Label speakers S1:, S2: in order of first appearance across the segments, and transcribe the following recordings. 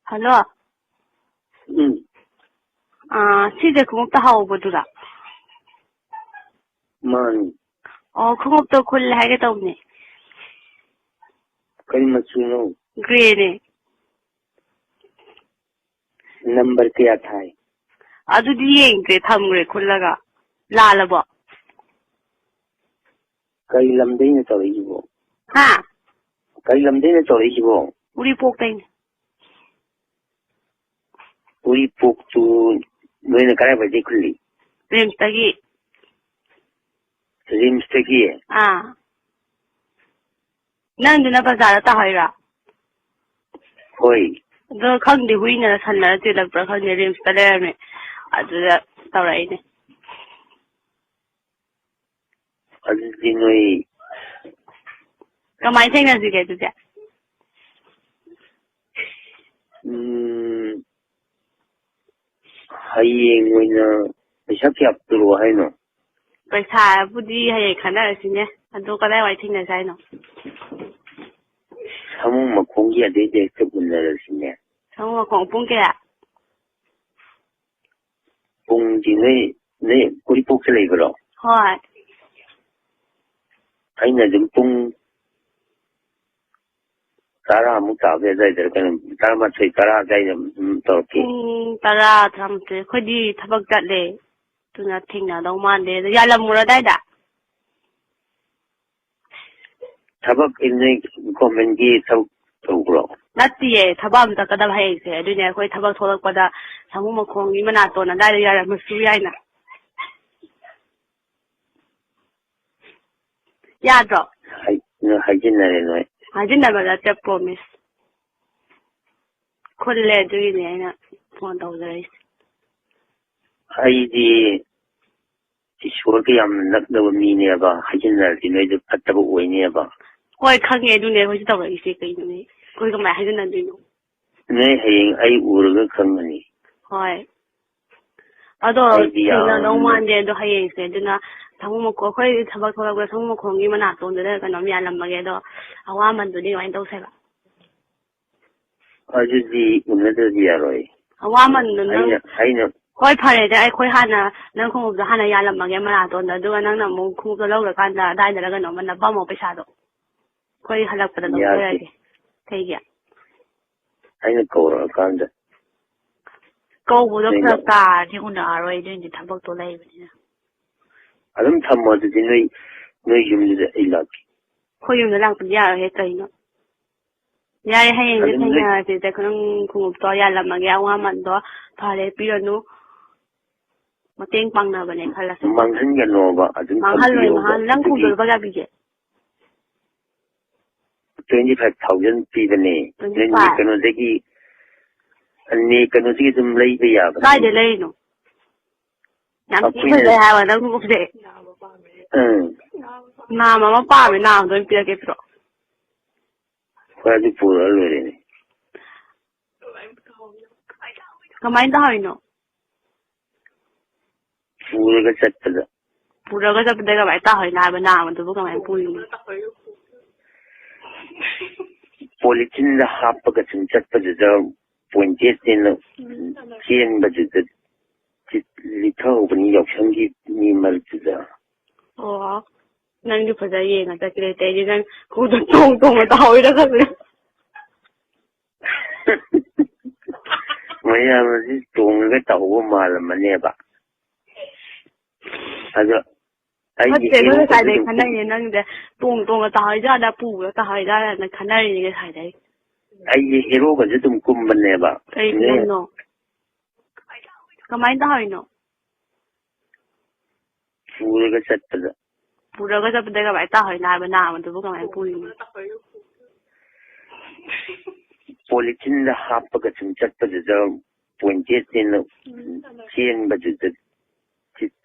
S1: Hello. Size khungop ta hawo bodura.
S2: Man.
S1: Khungop to khul hai ke tawne.
S2: Kari machuno.
S1: Grey ne.
S2: Number kya tha?
S1: Adu di yeng ke thamre khullaga. Lalabo.
S2: Kari lamdei na chawai jibo.
S1: Ha.
S2: Kari lamdei na chawai jibo.
S1: Uri pok tain.
S2: Uri pok tu noi na kara baje khulli.
S1: Rims tagi.
S2: Rims tagi.
S1: Nang duna bazar ta haira.
S2: Hoi.
S1: Do khang di hui na sanna ti lag pra khang rims ta le me. Adu da tawrai ne.
S2: Adu di noi.
S1: Kamai thai na ji ke tu ja.
S2: Hayeng oina paisa kya apturo hai no.
S1: Paisa budi hai khana asine. Adu kadai wai thing na sai no.
S2: Samung makhong ya de de ke bunna sine.
S1: Samung makhong pung kya.
S2: Pung ji ne uri pok se lai bro.
S1: Hoi.
S2: Aina jum pung Tara mu ta ve dai der kan tara ma chei tara dai to ki.
S1: Tara tham te khodi thabak tat le. Tuna thing na dau man de ya lam mura dai da.
S2: Thabak in comment gi thau to bro.
S1: Natti ye thabam ta kadam hai se adu ne khoi thabak tholak pada samu makhong gi mana to na dai ya masu yai na. Ya do.
S2: Hai jin na le noi.
S1: Hajin na ba ta promise. Kholle du ne na phone dau dai.
S2: Hai di shor ke yam nak da mi ne ba hai jin na di noi de patta bu oi ne ba.
S1: Hoi khang ye du ne hoi ta ba ise kai ne. Koi ka mai hajin na du no.
S2: Ne hayeng ai ur ga khang ni.
S1: Hoi. Ado na no man de do hai se du na samu makho khoi thabak tholak ba samu makhong gi mana to de ka no mi alam ma ge do awa man du ni wai dau sai ba.
S2: Aju di unna de di aroi.
S1: Awa man du na.
S2: Aina
S1: khoi phare de ai khoi hana nang khong da hana ya lam ma ge mana to da du nang na mu khu ga law ga kan da dai da ga no man na ba mo paisa do. Khoi halak pa da do ya ge. Thai ge.
S2: Aina ko ra kan da.
S1: Ko bu do pra ta ni hu na aroi de ni thabak to lai ba ni.
S2: Adam thammo de noi yum de ai lak.
S1: Khoi yum da lang pa ya he kai no. Ya hai ni thai na de de khong khu to ya lam ma ge awa man do phare pi ro no. Mateng pang na ba ne khala sa.
S2: Manghan ga no ba adun
S1: Manghal mahal lang khu do ba ga bi je.
S2: 25,000 pi de ne. Ne kano de ki anni kano si dum lai ba ya ba.
S1: Dai de lai no. Nam ti ba ha wa nang khu de. Na ma pa me na do pi ke pro.
S2: Kwa di pura lo re ne.
S1: Kamai da hai no.
S2: Pura ga chat da.
S1: Pura ga jab de ga bai ta hai na ba na ma du ba kamai pu ni.
S2: Politin da hapa ga chin chat pa da point jet din chen ba da li thau ba ni yok chang gi ni mal da.
S1: Oh. Nang du pa da ye na ta kre te nang khu do tong tong da hai da ka.
S2: Maya ma ji tong ga tau ba ma la ma ne ba. Aja ai
S1: Hot de no sai de khana ye nang de tong tong da hai da pu da hai da na khana ri ge sai dai.
S2: Ai hero ga ji tum kum ban ne ba.
S1: Ai no. Kamai da hai no.
S2: Pura ga chat da.
S1: Pura ga jab de ga bai ta hai na ba na ma du ba kamai pu ni.
S2: Politin da hapa ga chin chat pa da point jet din chen ba da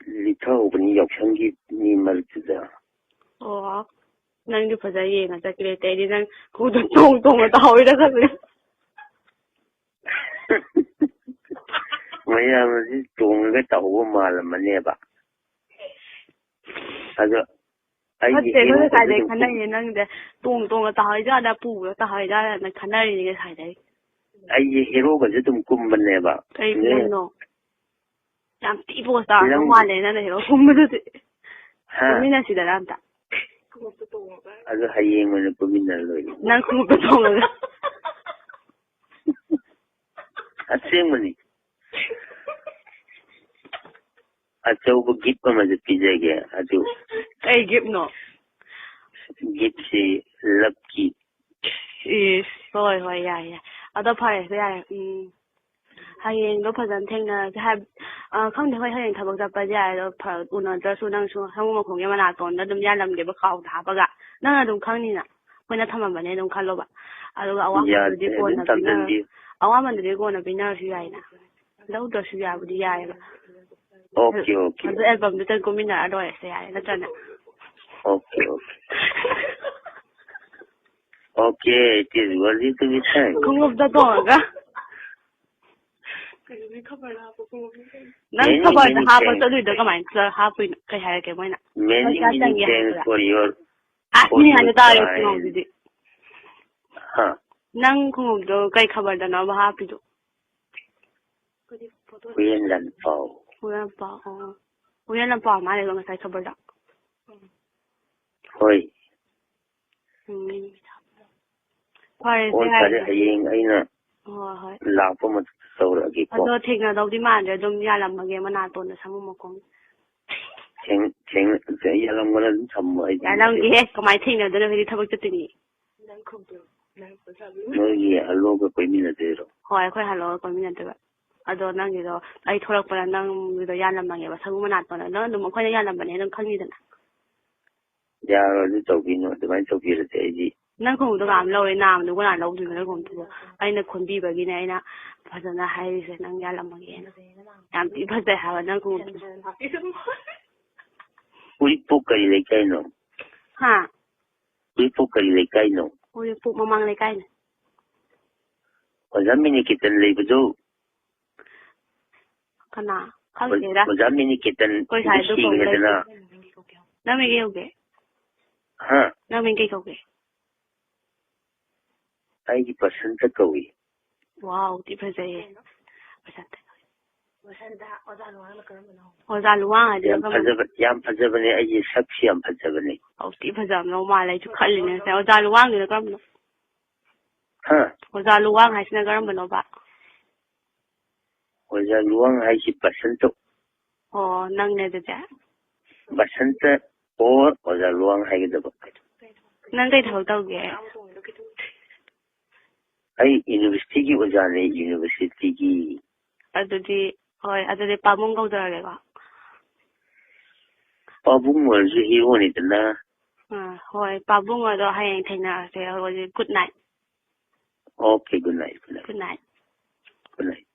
S2: li thau ba ni yok chang gi ni mal da.
S1: Oh. Nang du pa da ye na ta kre te nang khu do tong tong da hai da ka.
S2: Maya ma ji tong ga tau ba ma la ma ne ba. Aja ai
S1: Hot de no sai de khana ye nang de tong tong da hai da pu da hai da na khana ri ge sai dai.
S2: ꯑꯩꯒꯤ ꯍꯦꯔꯣꯒꯁꯨ ꯑꯗꯨꯝ ꯀꯨꯝꯕꯅꯦꯕ
S1: ꯀꯩ ꯐꯤꯂꯝꯅꯣ ꯌꯥꯝ ꯊꯤ ꯄꯣꯁ ꯇꯥꯔ ꯃꯥꯜꯂꯦ ꯅꯪꯅ hero ꯀꯨꯝꯕꯗꯨꯗꯤ ꯀꯨꯝꯃꯤꯟꯅꯁꯤꯗꯅ ꯑꯝꯇ
S2: ꯑꯗꯨ ꯍꯌꯦꯡ ꯑꯣꯏꯅ ꯀꯨꯝꯃꯤꯟꯅꯔ ꯂꯣꯏꯔꯦ
S1: ꯅꯪ ꯈꯣꯡꯎꯞꯇ ꯇꯣꯡꯉꯒ
S2: ꯑꯁꯦꯡꯕꯅꯤ ꯑꯆꯧꯕ ꯒꯤꯞ ꯑꯃꯁꯨ ꯄꯤꯖꯒꯦ ꯑꯗꯨ
S1: ꯀꯩ ꯒꯤꯞꯅꯣ
S2: ꯒꯤꯞꯁꯤ ꯂꯞꯀꯤ
S1: ꯏꯁ ꯍꯣꯏ ꯍꯣꯏ ꯌꯥꯏ ꯌꯥꯏ ꯑꯗꯣ ꯐꯔꯦꯁꯦ ꯌꯥꯔꯦ ꯍꯌꯦꯡꯗꯣ ꯐꯖꯅ ꯊꯦꯡꯅꯔꯁꯦ ꯈꯪꯗꯦ ꯍꯣꯏ ꯍꯌꯦꯡ ꯊꯕꯛ ꯆꯠꯄꯁꯦ ꯌꯥꯏ ꯑꯗꯣ ꯎꯅꯗ꯭ꯔꯁꯨ ꯅꯪꯁꯨ ꯁꯪꯒꯣ ꯃꯈꯣꯡꯒꯤ ꯃꯅꯥꯇꯣꯟꯗ ꯑꯗꯨꯝ ꯌꯥꯜꯂꯝꯒꯦꯕ ꯈꯥꯎꯗ ꯍꯥꯞꯄꯒ ꯅꯪ ꯑꯗꯨꯝ ꯈꯪꯅꯤꯅ ꯑꯩꯈꯣꯏꯅ ꯊꯝꯃꯝꯕꯅꯦ ꯑꯗꯨꯝ ꯈꯜꯂꯣꯕ ꯑꯗꯨꯒ ꯑꯋꯥꯃꯟꯗꯨꯗꯤ ꯀꯣꯟꯅ ꯑꯋꯥꯃꯟꯗꯨꯗꯤ ꯀꯣꯟꯅ ꯄꯤꯅꯔꯁꯨ ꯌꯥꯏꯅ ꯂꯧꯗ꯭ꯔꯁꯨ ꯌꯥꯕꯨꯗꯤ ꯌꯥꯏꯑꯕ
S2: ꯑꯣꯀꯦ ꯑꯣꯀꯦ
S1: ꯑꯗꯨ ꯑꯦꯜꯕꯝꯗꯨꯗ ꯀꯨꯝꯃꯤꯟꯅꯔ ꯂꯣꯏꯔꯁꯦ ꯌꯥꯔꯦ ꯅꯠꯇ꯭ꯔꯅꯦ
S2: okay okay Okay, it is worthy to be thanked.
S1: ꯈꯣꯡꯎꯞꯇ ꯇꯣꯡꯉꯒ ꯅꯪ ꯈꯕꯔꯗ ꯍꯥꯞꯄ ꯆꯠꯂꯨꯏꯗꯣ ꯀꯃꯥꯏꯅ ꯍꯥꯞꯄꯨꯏꯅꯣ ꯀꯩ ꯍꯥꯏꯔꯛꯀꯦ ꯃꯣꯏꯅ
S2: Many thanks for your
S1: ꯃꯤ ꯍꯥꯟꯅ ꯇꯥꯔꯦ ꯈꯣꯡꯎꯞꯗꯨꯗꯤ
S2: Huh?
S1: ꯅꯪ ꯈꯣꯡꯎꯞꯗꯣ ꯀꯩ ꯈꯕꯔꯗꯅꯣꯕ ꯍꯥꯞꯄꯤꯗꯣ
S2: Huyen Lanpao.
S1: Huyen Lanpao ꯃꯥꯜꯂꯦꯕ ꯉꯁꯥꯏ ꯈꯕꯔꯗ
S2: ꯍꯣꯏ
S1: ꯐꯔꯦ
S2: ꯍꯌꯦꯡ ꯑꯩꯅ
S1: ꯍꯣꯏ ꯍꯣꯏ
S2: ꯂꯥꯛꯄ ꯃꯇꯝꯗ ꯇꯧꯔꯛꯑꯒꯦꯀꯣ
S1: ꯑꯗꯣ ꯊꯦꯡꯅꯗꯧꯗꯤ ꯃꯥꯟꯗ꯭ꯔꯦ ꯑꯗꯨꯝ ꯌꯥꯜꯂꯝꯃꯒꯦ ꯃꯅꯥꯇꯣꯟꯗ ꯁꯪꯒꯣ ꯃꯈꯣꯡ
S2: ꯌꯥꯜꯂꯝꯒꯅ ꯑꯗꯨꯝ ꯊꯝꯃꯣ ꯑꯩ
S1: ꯌꯥꯜꯂꯝꯒꯦꯍꯦ ꯀꯃꯥꯏꯅ ꯊꯦꯡꯅꯗꯣꯏꯅꯣ ꯍꯧꯖꯤꯛ ꯊꯕꯛ ꯆꯠꯇꯣꯏꯅꯤ
S2: ꯅꯣꯏꯒꯤ ꯍꯜꯂꯣꯒ ꯀꯣꯏꯃꯤꯟꯅꯗꯣꯏꯔꯣ
S1: ꯍꯣꯏ ꯑꯩꯈꯣꯏ ꯍꯜꯂꯣꯒ ꯀꯣꯏꯃꯤꯟꯅꯗꯣꯏꯕ ꯑꯗꯣ ꯅꯪꯒꯤꯗꯣ ꯑꯩ ꯊꯣꯛꯂꯛꯄꯗ ꯅꯪꯒꯤꯗꯣ ꯌꯥꯜꯂꯝꯃꯒꯦꯕ ꯁꯪꯒꯣ ꯃꯅꯥꯇꯣꯟꯗ ꯅꯪ ꯑꯗꯨꯝ ꯑꯩꯈꯣꯏꯅ ꯌꯥꯜꯂꯝꯕꯅꯦ ꯑꯗꯨꯝ ꯈꯪꯅꯤꯗꯅ
S2: ꯌꯥꯔꯣꯏ ꯑꯗꯨ ꯇꯧꯕꯤꯅꯣ ꯑꯗꯨꯃꯥꯏꯅ ꯇꯧꯕꯤꯔꯗꯤ ꯑꯩꯗꯤ
S1: ꯅꯪ ꯈꯣꯡꯎꯞꯗꯣ ꯀꯅꯥꯝ ꯂꯧꯔꯦ ꯅꯥꯝꯗꯨ ꯀꯅꯥ ꯂꯧꯗꯣꯏꯅꯣ ꯅꯪ ꯈꯣꯡꯎꯞꯇꯨꯕꯣ ꯑꯩꯅ ꯈꯣꯟꯕꯤꯕꯒꯤꯅꯦ ꯑꯩꯅ ꯐꯖꯅ ꯍꯥꯏꯔꯤꯁꯦ ꯅꯪ ꯌꯥꯜꯂꯝꯃꯒꯦꯅ ꯌꯥꯝ ꯊꯤ ꯐꯖꯩ ꯍꯥꯏꯕ ꯅꯪ ꯈꯣꯡꯎꯞꯇꯨ
S2: ꯎꯔꯤꯄꯣꯛ ꯀꯔꯤ ꯂꯩꯀꯥꯏꯅꯣ
S1: ꯍꯥ
S2: ꯎꯔꯤꯄꯣꯛ ꯀꯔꯤ ꯂꯩꯀꯥꯏꯅꯣ
S1: ꯎꯔꯤꯄꯣꯛ ꯃꯃꯥꯡ ꯂꯩꯀꯥꯏꯅꯦ
S2: ꯑꯣꯖꯥ ꯃꯤꯅꯤꯀꯦꯇꯟ ꯂꯩꯕꯗꯣ
S1: ꯀꯅꯥ ꯈꯪꯗꯦꯗ
S2: ꯑꯣꯖꯥ ꯃꯤꯅꯤꯀꯦꯇꯟ ꯁꯤꯡꯉꯦꯗꯅ
S1: ꯅꯪ ꯃꯤꯡ ꯀꯩ ꯀꯧꯒꯦ
S2: ꯍꯥ
S1: ꯅꯪ ꯃꯤꯡ ꯀꯩ ꯀꯧꯒꯦ
S2: ꯑꯩꯒꯤ ꯄꯁꯟꯇ ꯀꯧꯏ
S1: ꯋꯥꯎ ꯊꯤ ꯐꯖꯩꯌꯦ ꯄꯁꯟꯇ ꯑꯣꯖꯥ ꯂꯨꯋꯥꯡ ꯍꯥꯏꯗꯤ
S2: ꯌꯥꯝ ꯐꯖꯕꯅꯦ ꯑꯩꯒꯤ ꯁꯛꯁꯤ ꯌꯥꯝ ꯐꯖꯕꯅꯦ
S1: ꯊꯤ ꯐꯖꯕꯅꯣ ꯃꯥꯜꯂꯦ ꯑꯩꯁꯨ ꯈꯜꯂꯤꯅꯦ ꯉꯁꯥꯏ ꯑꯣꯖꯥ ꯂꯨꯋꯥꯡꯗꯨꯅ ꯀꯔꯝꯕꯅꯣ
S2: ꯍꯥ
S1: ꯑꯣꯖꯥ ꯂꯨꯋꯥꯡ ꯍꯥꯏꯁꯤꯅ ꯀꯔꯝꯕꯅꯣꯕ
S2: ꯑꯣꯖꯥ ꯂꯨꯋꯥꯡ ꯍꯥꯏꯁꯤ ꯕꯁꯟꯇ
S1: ꯑꯣ ꯅꯪꯅꯦ ꯑꯗꯨꯗꯤ
S2: ꯕꯁꯟꯇ ꯑꯣꯔ ꯑꯣꯖꯥ ꯂꯨꯋꯥꯡ ꯍꯥꯏꯒꯗꯕ
S1: ꯅꯪ ꯀꯩ ꯊꯕꯛ ꯇꯧꯒꯦ
S2: ꯑꯩ ꯌꯨꯅꯤꯚꯔꯁꯤꯇꯤꯒꯤ ꯑꯣꯖꯥꯅꯦ ꯌꯨꯅꯤꯚꯔꯁꯤꯇꯤꯒꯤ
S1: ꯑꯗꯨꯗꯤ ꯍꯣꯏ ꯑꯗꯨꯗꯤ ꯄꯥꯕꯨꯡ ꯀꯧꯖꯔꯒꯦꯀꯣ
S2: ꯄꯥꯕꯨꯡ ꯑꯣꯏꯔꯁꯨ ꯍꯤꯔꯣꯅꯤꯗꯅ
S1: ꯍꯣꯏ ꯄꯥꯕꯨꯡ ꯑꯗꯣ ꯍꯌꯦꯡ ꯊꯦꯡꯅꯔꯁꯦ ꯍꯧꯖꯤꯛ good night
S2: Okay, good night.
S1: Good night.
S2: Good night.